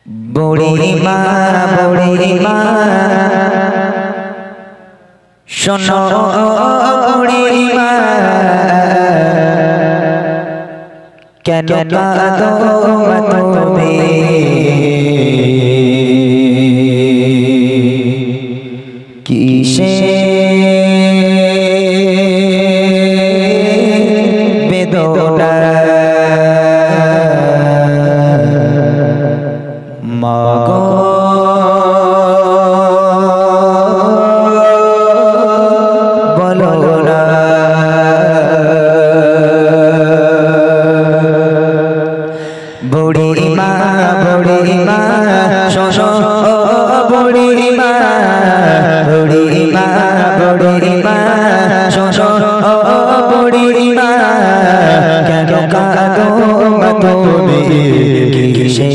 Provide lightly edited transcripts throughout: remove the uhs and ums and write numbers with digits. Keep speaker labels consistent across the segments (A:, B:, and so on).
A: বুড়ি মা শোনো বুড়ি মা কেন কাঁদো তুমি কিসে বেদনা মাগো বলো না বুড়ি মা শোনো বুড়ি মা শোনো বুড়ি মা কেন কাঁদো তুমি কিসে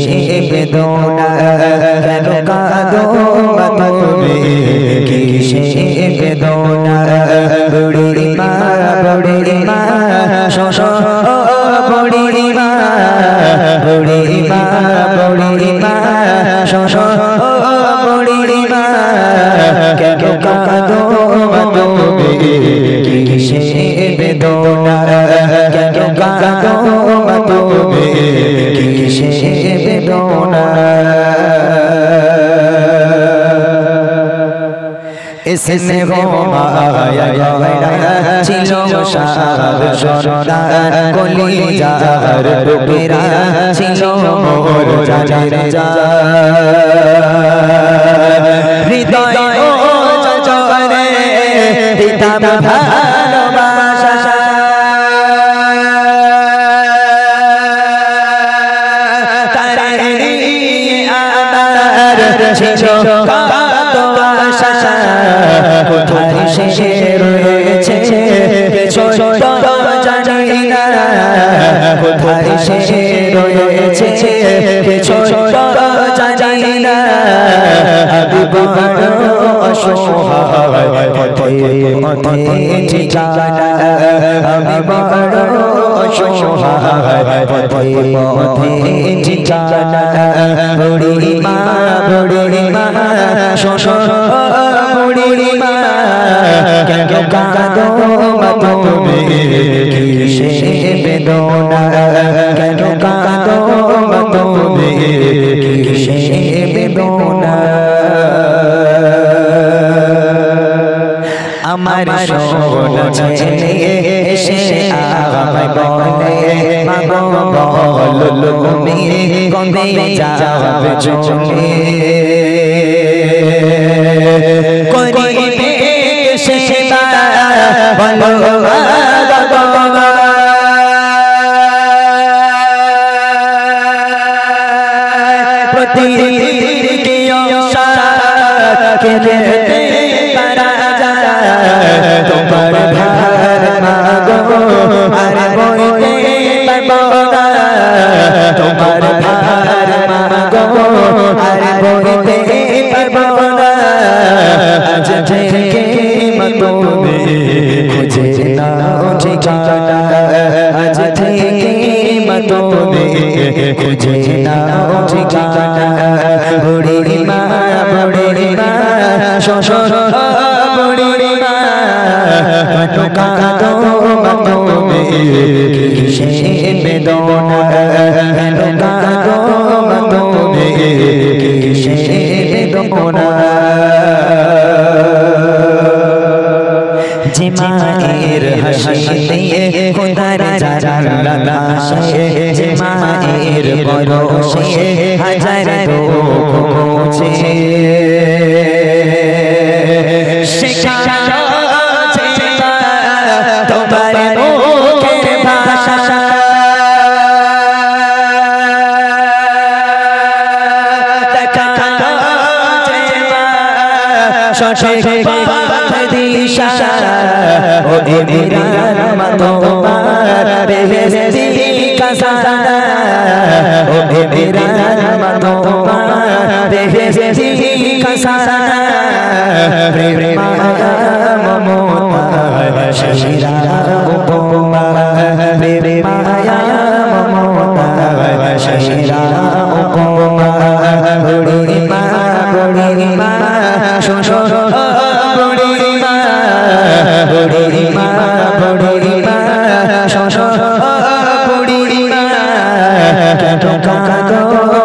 A: বেদনা কেন কাঁদো তুমি কিসে বেদনা বুড়ি মা শোনো বুড়ি মা শোনো বুড়ি মা কেন কাঁদো তুমি কিসে বেদনা কেন কাঁদো তুমি কিসে বেদনা इसने वो माया गया चिलो शाद सोना कोली जार टुकड़ा चिलो मोर जाने जा हृदय ओ चचरे पिता भालोबासा तारे आमार चिलो কোথায় সে রয়েছে ছোট জানি না কোথায় সে রয়েছে ছোট জানি না আমি বড় অসহায় পথে ঠিকানা আমি বড় অসহায় পথে ঠিকানা বুড়ি মা শোনো বুড়ি মা কেন কাঁদো তুমি কিসে বেদনা কেন কাঁদো তুমি কিসে বেদনা আমার সোনা ছেলে এসে আমায় বলে মাগো বলো তুমি কবে যাবে চলে করিবে সেবা বলো তোমার ভার মাগো আর বইতে পারবো না তোমার ভার মাগো আর বইতে পারবো না আজ থেকে তুমি খুঁজে নাও ঠিকানা আজ থেকে তুমি খুঁজে নাও ঠিকানা বুড়ি মা শোনো বুড়ি মা কেন কাঁদো তুমি কিসে বেদনা কেন কাঁদো তুমি কিসে বেদনা যে মায়ের হাসিতে খোদার জানালা আসে যে মায়ের পরশে হাজার দুঃখ মোছে শেখানো তোমার মুখের ভাষা সঠিক পথ দিশা ও এমিরান তোমার বেহেশতি কাসানা ও এমিরান তোমার বেহেশতি কাসানা প্রেম মায়া মমতা শিরা উপমা প্রেম মায়া মমতা শিরা উপমা গো